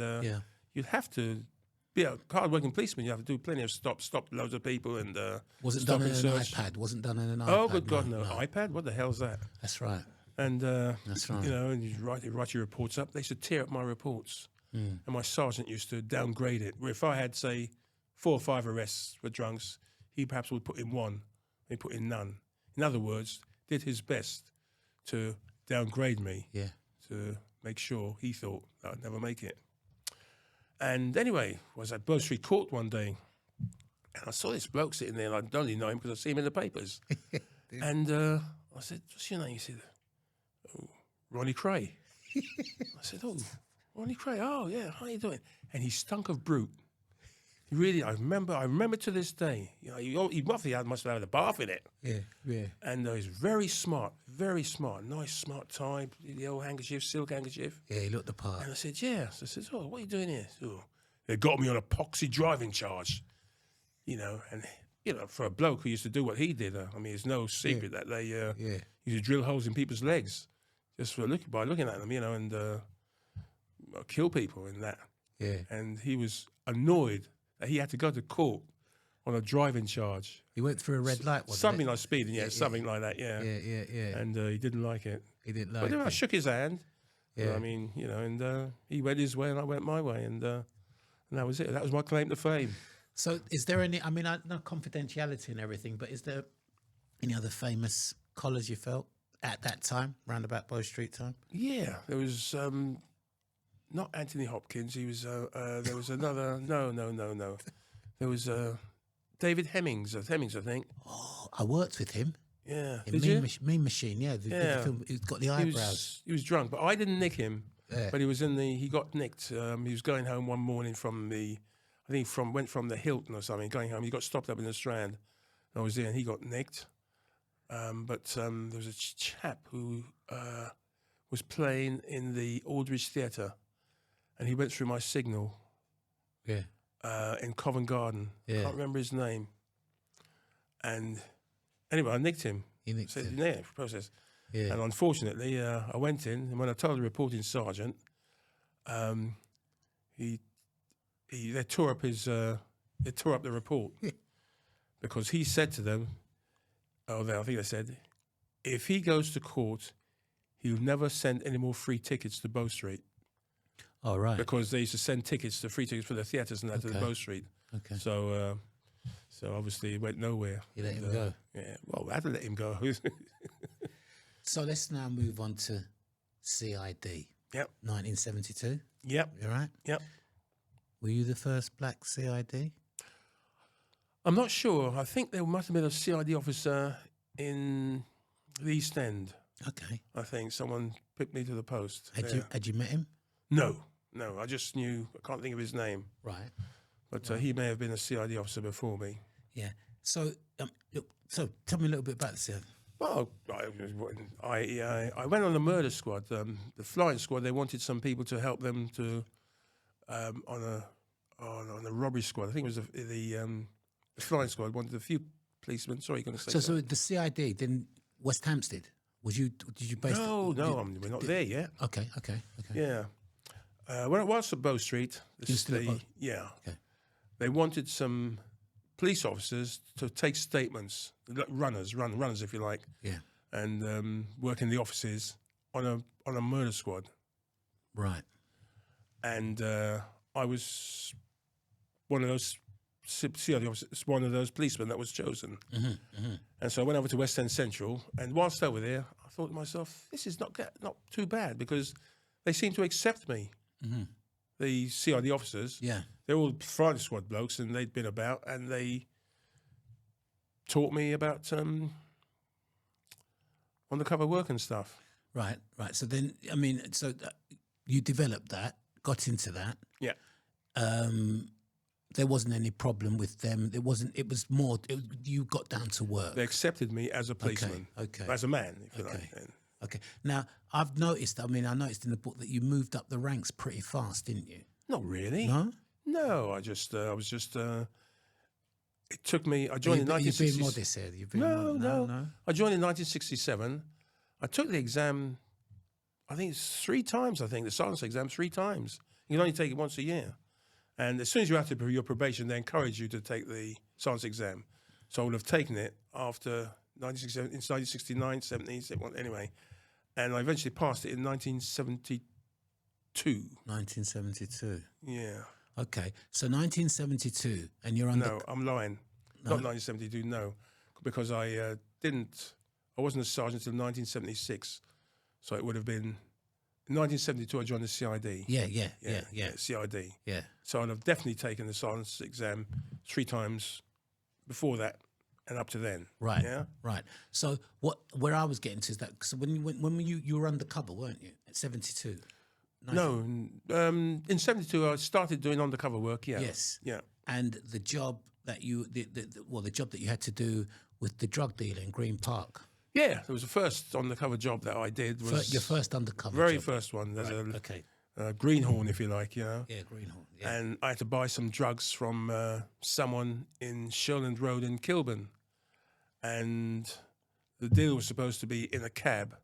you'd have to be a hard-working policeman. You have to do plenty of stop loads of people, and wasn't stop done on and an search. iPad. Wasn't done on an iPad. Oh, good God, no. iPad? What the hell's that? That's right. And That's right. you know, and you write your reports up. They used to tear up my reports, and my sergeant used to downgrade it. Where if I had, say, 4 or 5 arrests for drunks, he perhaps would put in 1, he put in none. In other words, did his best to downgrade me. Yeah. To make sure he thought that I'd never make it. And anyway, I was at Bow Street Court one day, and I saw this bloke sitting there, and I don't really know him because I see him in the papers. And I said, "What's your name?" He said, "Oh, Ronnie Cray." I said, "Oh, Ronnie Cray. Oh, yeah. How you doing?" And he stunk of brute. He really, I remember to this day. You know, he must have had a bath in it. Yeah. And he's very smart, nice, smart tie, the old handkerchief, silk handkerchief. Yeah, he looked the part. And I said, "Yeah." So I said, "Oh, what are you doing here?" "Oh, they got me on a poxy driving charge." You know, and you know, for a bloke who used to do what he did, I mean, it's no secret that they used to drill holes in people's legs just by looking at them, and kill people in that. Yeah. And he was annoyed that he had to go to court on a driving charge. He went through a red light, wasn't Something it? like speeding, something like that, yeah. Yeah. And he didn't like it. He didn't But like then I it. shook his hand. Yeah. I mean, and he went his way and I went my way. And that was it. That was my claim to fame. So is there any, I mean, I know confidentiality and everything, but is there any other famous collars you felt at that time, round about Bow Street time? Yeah, there was not Anthony Hopkins. He was there was another. No. There was David Hemmings. I think. Oh, I worked with him. Yeah, In did Mean, you? Mean Machine, yeah. The film, he's got the eyebrows. He was drunk, but I didn't nick him. Yeah. But he was he got nicked. He was going home one morning went from the Hilton or something. Going home, he got stopped up in the Strand. I was there, and he got nicked. But there was a chap who was playing in the Aldridge Theatre, and he went through my signal. Yeah. In Covent Garden. Yeah. Can't remember his name. And anyway, I nicked him. You nicked him. Yeah, process. Yeah. And unfortunately, I went in, and when I told the reporting sergeant, they tore up the report because he said to them, I think they said, if he goes to court, he'll never send any more free tickets to Bow Street. Oh, right. Because they used to send free tickets for the theatres and that to the Bow Street. Okay. So obviously it went nowhere. You let him go. Yeah, well, I had to let him go. So let's now move on to CID. Yep. 1972. Yep. You all right? Yep. Were you the first black CID? I'm not sure. I think there must have been a CID officer in the East End. Okay. I think someone picked me to the post. Had you met him? No. I just knew. I can't think of his name. Right. But he may have been a CID officer before me. Yeah. So tell me a little bit about the CID. Well, I went on the murder squad, the flying squad. They wanted some people to help them to on a robbery squad. I think it was the flying squad wanted a few policemen. Sorry, you're going to say. So the CID then West Hampstead. Did you base? No, we're not there yet. Okay. Yeah. When it was at Bow Street, yeah, Okay. they wanted some police officers to take statements, runners if you like, Yeah. and work in the offices on a murder squad. Right. And I was one of those CID officers, one of those policemen that was chosen. And so I went over to West End Central, and whilst over there, I thought to myself, this is not too bad because they seem to accept me. The CID officers, Yeah. they're all flying squad blokes, and they'd been about, and they taught me about undercover work and stuff. Right. So then, I mean, you developed that, got into that. Yeah. There wasn't any problem with them. It was more. You got down to work. They accepted me as a policeman, Okay. as a man, if you like. And Okay. Now I've noticed. I noticed in the book that you moved up the ranks pretty fast, didn't you? not really. No. No, I was just. It took me. I joined in You're 1960. being modest here. You're being No. I joined in 1967. I took the exam. I think it's 3 times. I think the science exam 3 times. You can only take it once a year, and as soon as you're out of your probation, they encourage you to take the science exam. So I would have taken it after 1967, in 1969, 70, 71, anyway, and I eventually passed it in 1972. 1972. Yeah. Okay, so 1972, and you're under. No, I'm lying. Not 1972. No, because I wasn't a sergeant until 1976. So it would have been in 1972. I joined the CID. Yeah. CID. Yeah. So I'd have definitely taken the science exam 3 times before that and up to then. Right. Yeah. Right. So where I was getting to is that so when you were undercover, weren't you? At 72. No, in 72 I started doing undercover work. Yeah. Yes. Yeah. And the job that the job that you had to do with the drug dealer in Green Park. Yeah. It was the first undercover job that I did. Was Your first undercover very job. first one. There's Okay. a greenhorn, if you like. You know. Yeah, Greenhorn. Yeah. And I had to buy some drugs from someone in Sherland Road in Kilburn. And the deal was supposed to be in a cab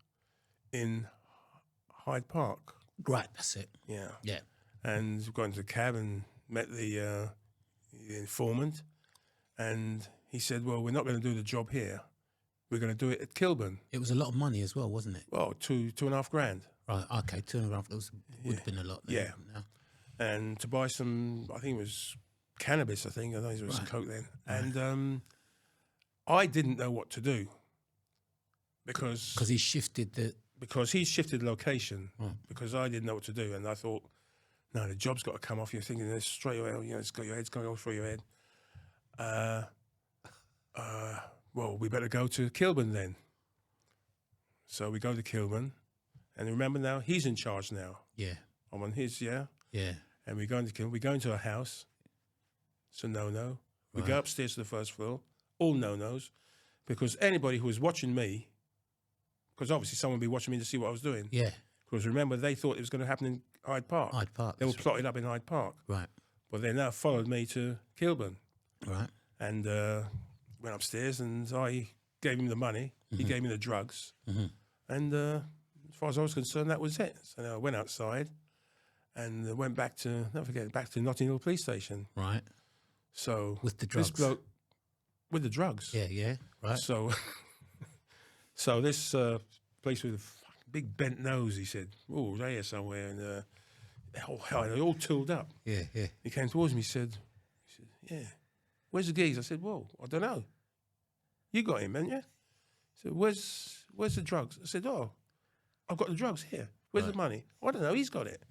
in Hyde Park. Right, that's it. Yeah. Yeah. And we got into the cab and met the informant, and he said, "Well, we're not going to do the job here. We're going to do it at Kilburn." It was a lot of money as well, wasn't it? Well, two and a half grand. Right, okay, 2.5. Would have been a lot. Yeah. No. And to buy some, I think it was cannabis. I think it was Right. coke then. And I didn't know what to do because He shifted the. he shifted location. Right. Because I didn't know what to do, and I thought, no, the job's got to come off. You're thinking this straight away. It's got your head's going off through your head. Well, we better go to Kilburn then. So we go to Kilburn, and remember now he's in charge now. Yeah. I'm on his, yeah. Yeah. And we go into Kilburn. We go into a house. It's a no-no. We go upstairs to the first floor. All no-nos, because anybody who was watching me, because obviously someone would be watching me to see what I was doing. Yeah. Because remember, they thought it was going to happen in Hyde Park. Hyde Park. They were plotted up in Hyde Park. Right. But they now followed me to Kilburn. Right. And went upstairs, and I gave him the money. He gave me the drugs. And as far as I was concerned, that was it. So then I went outside and went back to, back to Notting Hill Police Station. Right. So With the drugs. This bloke, with the drugs. Yeah. Yeah. Right. So, so this place with a big bent nose, he said, "Oh, they're here somewhere," and they're all tooled up. Yeah. Yeah. He came towards me. He said, "Yeah, where's the gigs?" I said, "Whoa, I don't know. You got him, haven't you?" He said, "Where's the drugs?" I said, "Oh, I've got the drugs here. Where's the money?" "I don't know. He's got it."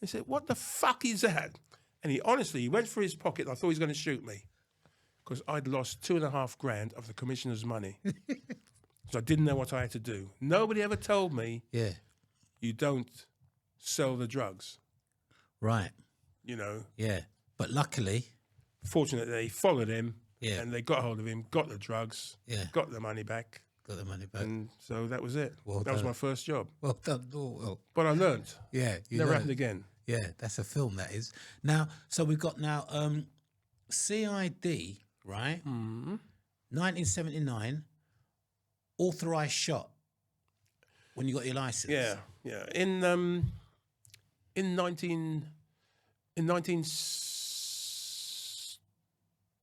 He said, "What the fuck is that?" And he went for his pocket. And I thought he was going to shoot me because I'd lost 2.5 grand of the commissioner's money. So I didn't know what I had to do. Nobody ever told me Yeah. you don't sell the drugs. Right. You know, Yeah. But luckily. fortunately, they followed him. Yeah. And they got hold of him, got the drugs, Yeah. got the money back. Got the money back. And so that was it. Well that was done. my first job. Well done. Oh, well. But I learned. Yeah. You Never learned. happened again. Yeah, that's a film, that is. Now, so we've got now CID, right? 1979, authorised shot when you got your licence. Yeah, yeah. In 19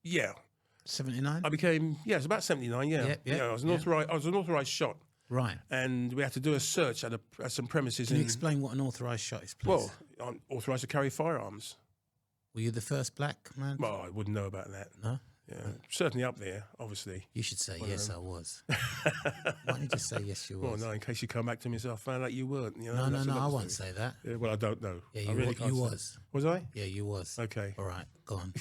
yeah. 79? I became it's about 79, yeah. Yeah, I was an authorised shot. Right. And we had to do a search at some premises Can you in explain what an authorised shot is, please? well, I'm authorised to carry firearms. Were you the first black man? Well, I wouldn't know about that. No? Yeah. Certainly up there, obviously. You should say, yes, I was. Why don't you just say, yes, you Well, was? no, in case you come back to me and say, I found out you weren't. You know, No, that's I another won't story. say that. Yeah, well, I don't know. Yeah, I you, really can't you say. was. Was I? Yeah, you was. Okay. All right, go on.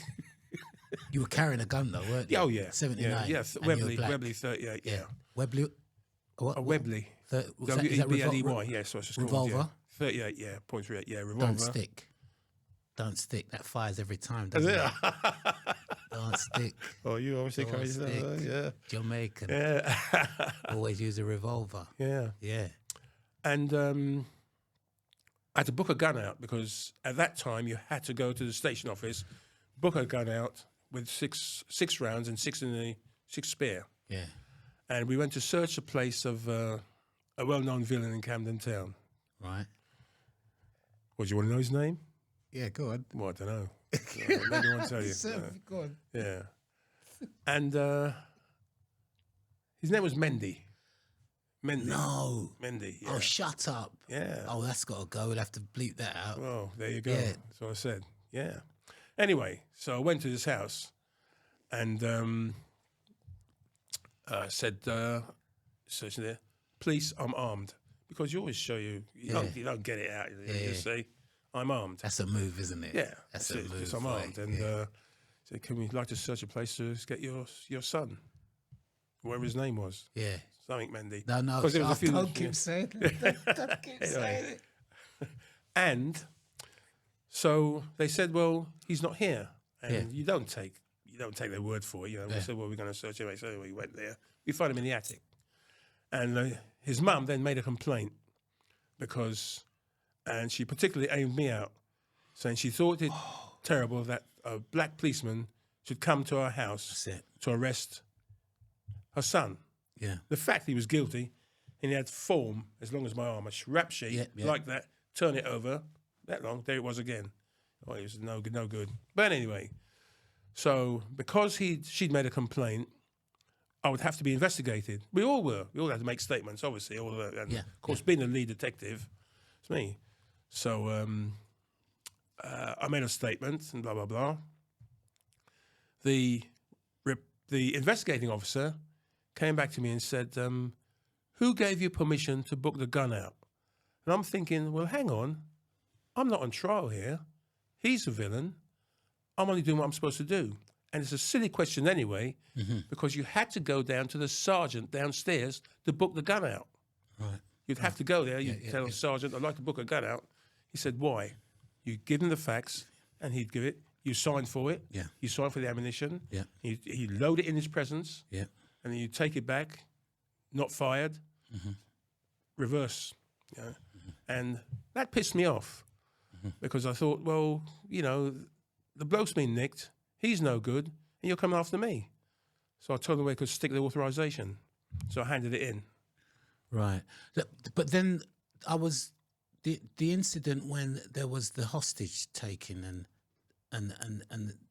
You were carrying a gun, though, weren't you? Oh, yeah. 79. Yeah, and you were Webley, black. Webley 38, yeah. Webley. What? Webley. Was that W-E-B-L-E-Y, yeah, so it's just called, revolver? yeah. 38, yeah, .38, yeah, revolver. Don't stick. Don't stick. That fires every time, doesn't it? Don't stick. Oh, you obviously Don't carry stick. that, yeah. Jamaican. Yeah. Always use a revolver. Yeah. Yeah. And I had to book a gun out because at that time you had to go to the station office, book a gun out with six rounds and six spare. Yeah. And we went to search a place of a well-known villain in Camden Town. Right. What, do you want to know his name? Yeah, go on. Well, I don't know. Maybe I won't tell you. Go on. Yeah. And his name was Mendy. No. Mendy, yeah. Oh, shut up. Yeah. Oh, that's got to go. We'll have to bleep that out. Well, there you go. Yeah. That's what I said. Yeah. Anyway, so I went to this house and said, searching there, police, I'm armed. Because you always show you don't get it out. You just say, I'm armed. That's a move, isn't it? Yeah. That's a it. move. Just I'm armed. And said, can we like to search a place to get your son? Whatever his name was. Yeah. Something Mendy. No, 'Cause there was a few- don't keep saying it. Don't keep saying it. And so they said, well, he's not here. And Yeah. you don't take their word for it. You know, we said, well, we're going to search him. So we went there. We found him in the attic. And his mum then made a complaint and she particularly aimed me out, saying she thought it terrible that a black policeman should come to our house That's it. to arrest her son. Yeah. The fact he was guilty, and he had form as long as my arm, a rap sheet like that. Turn it over, that long. There it was again. Oh, it was no good. But anyway, so because she'd made a complaint, I would have to be investigated. We all were. We all had to make statements, obviously. All of that. And of course, being the lead detective, it's me. So I made a statement and blah blah blah. The investigating officer came back to me and said, "Who gave you permission to book the gun out?" And I'm thinking, well, hang on, I'm not on trial here. He's the villain. I'm only doing what I'm supposed to do. And it's a silly question anyway, because you had to go down to the sergeant downstairs to book the gun out. Right. You'd have to go there. You'd tell the sergeant, I'd like to book a gun out. He said, why? You give him the facts, and he'd give it. You sign for it. Yeah. You sign for the ammunition. Yeah. He'd load it in his presence. Yeah. And then you take it back, not fired, reverse. You know? And that pissed me off because I thought, well, you know, the bloke's been nicked. He's no good, and you're coming after me. So I told him I could stick the authorization. So I handed it in. Right. But then I was the incident when there was the hostage taking and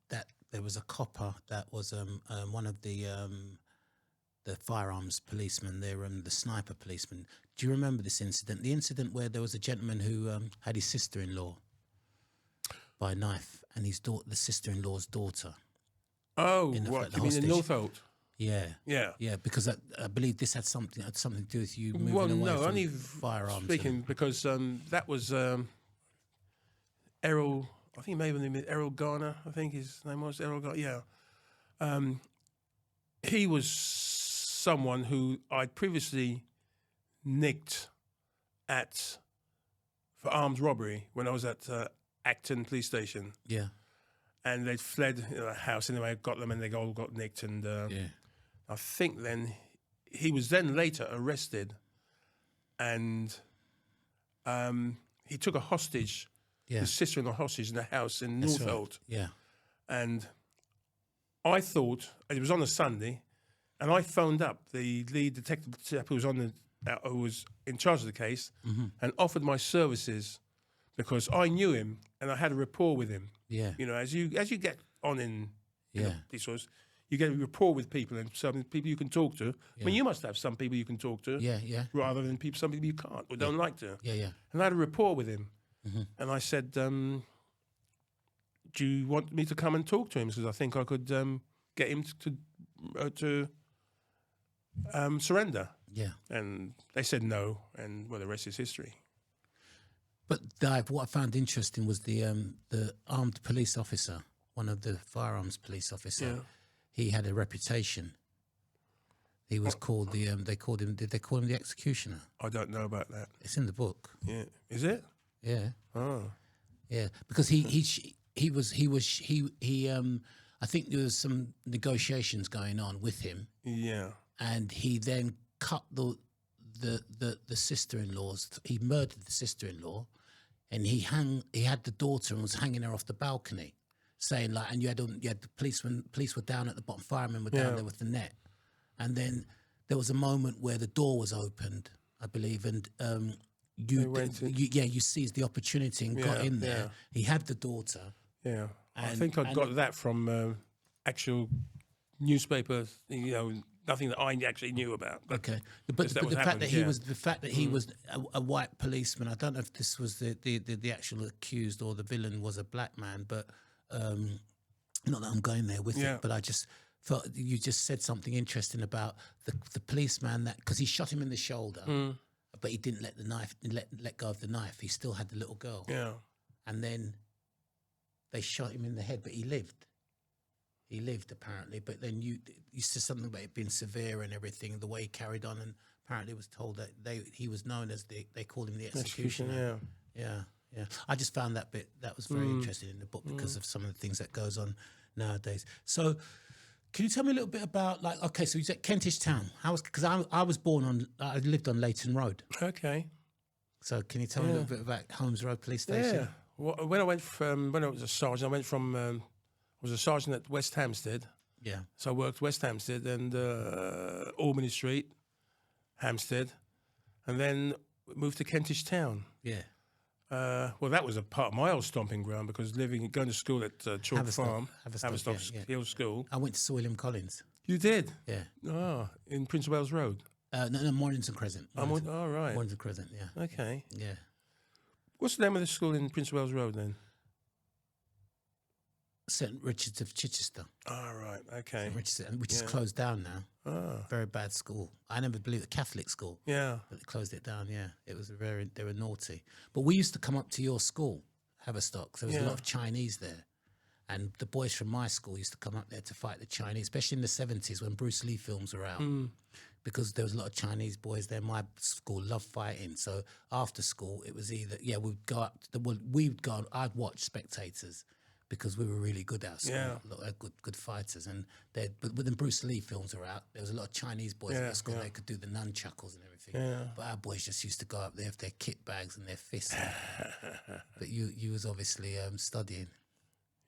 that there was a copper that was one of the firearms policemen there, the sniper policeman. Do you remember this incident? The incident where there was a gentleman who had his sister-in-law by knife and the sister-in-law's daughter. Oh, what? You mean in Northolt? Yeah. Yeah. Yeah, because I believe this had something to do with you moving Well, away no, from only firearms. Speaking because that was Errol. I think maybe named Errol Garner. I think his name was Errol Garner. Yeah. He was someone who I'd previously nicked for armed robbery when I was at Acton Police Station. Yeah. And they'd fled a house anyway. I got them and they all got nicked. And I think then he was then later arrested, and he took a hostage, his sister-in-law hostage in a house in Northolt. Right. Yeah. And I thought it was on a Sunday, and I phoned up the lead detective who was in charge of the case, and offered my services because I knew him and I had a rapport with him. Yeah. You know, as you get on in Yeah. these sorts, you get a rapport with people and some people you can talk to. I mean, you must have some people you can talk to. Yeah, yeah. Rather than some people you can't or don't like to. Yeah, yeah. And I had a rapport with him. And I said, do you want me to come and talk to him? Because I think I could get him to surrender. Yeah. And they said no, and well, the rest is history. But Dave, what I found interesting was the armed police officer, one of the firearms police officer. Yeah. He had a reputation. He was called did they call him the executioner? I don't know about that. It's in the book. Yeah, is it? Yeah. Oh, Yeah, because he I think there was some negotiations going on with him, yeah. and he then cut the sister-in-laws. He murdered the sister-in-law, and he had the daughter and was hanging her off the balcony, saying like, and you had the police were down at the bottom, firemen were down there with the net, and then there was a moment where the door was opened, I believe, and you seized the opportunity and got in there. Yeah. He had the daughter. Yeah, I think I got that from actual newspapers. You know, nothing that I actually knew about. But okay, but the fact that he was a white policeman. I don't know if this was the actual accused or the villain was a black man, but not that I'm going there with it. But I just felt you just said something interesting about the policeman that because he shot him in the shoulder, but he didn't let go of the knife. He still had the little girl. Yeah, and then they shot him in the head, but he lived. He lived apparently, but then you said something about it being severe and everything, the way he carried on, and apparently was told that he was known as they called him the executioner. Yeah. I just found that was very interesting in the book because of some of the things that goes on nowadays. So, can you tell me a little bit about okay, so you said Kentish Town. Because I lived on Leighton Road. Okay. So can you tell me a little bit about Holmes Road Police Station? Yeah. Well, when I was a sergeant, I was a sergeant at West Hampstead. Yeah. So I worked West Hampstead and Albany Street, Hampstead. and then moved to Kentish Town. Yeah. Well, that was a part of my old stomping ground because going to school at Chalk Farm, Haverstock Hill School. I went to Sir William Collins. You did? Yeah. Oh, in Prince of Wales Road. No, Mornington Crescent. All right. Mornington Crescent, yeah. Okay. Yeah. What's the name of the school in Prince of Wales Road then? St Richard's of Chichester. Oh, right. Okay. St Richard's, which is closed down now. Oh. Very bad school. I never believed a Catholic school. Yeah. But they closed it down, yeah. It was they were naughty. But we used to come up to your school, Haverstock. There was a lot of Chinese there. And the boys from my school used to come up there to fight the Chinese, especially in the 70s when Bruce Lee films were out. Because there was a lot of Chinese boys there. My school loved fighting. So after school, it was either, we'd go up, I'd watch Spectators because we were really good at school. Yeah. A lot of good fighters. And but when the Bruce Lee films were out, there was a lot of Chinese boys at the school. They could do the nunchuckles and everything. Yeah. But our boys just used to go up there with their kit bags and their fists. But you was obviously studying.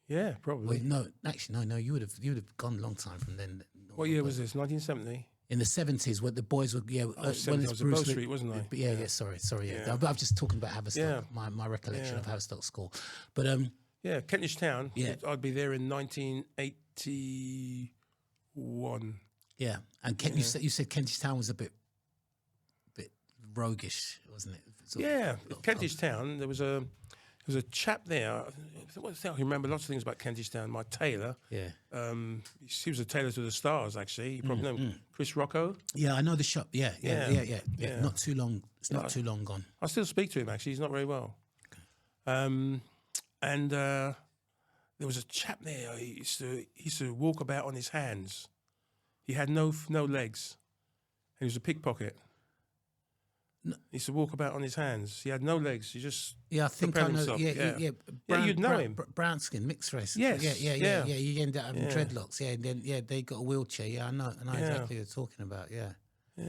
Yeah, probably. Wait, no, actually, no. You would have gone a long time from then. What year was this? 1970? In the 70s, when the boys were when I was at Bow Street, wasn't I? Yeah. Sorry. Yeah. But I'm just talking about Haverstock. Yeah. My recollection of Haverstock School, but Yeah, Kentish Town. Yeah. I'd be there in 1981. Yeah, and you said Kentish Town was a bit roguish, wasn't it? Kentish Town. There was a chap there. I can remember lots of things about Kentish Town. My tailor. Yeah. He was a tailor to the stars. Actually, you probably know him. Chris Rocco. Yeah, I know the shop. Yeah. Yeah. Not too long. It's not too long gone. I still speak to him. Actually, he's not very well. And there was a chap there. He used to walk about on his hands. He had no legs. And he was a pickpocket. No. He used to walk about on his hands. He had no legs. He just I think I know. himself. Yeah. You'd know him. Brown skin, mixed race. Yes. Yeah. You end up having dreadlocks. Yeah, and then they got a wheelchair. Yeah, I know exactly what you're talking about. Yeah.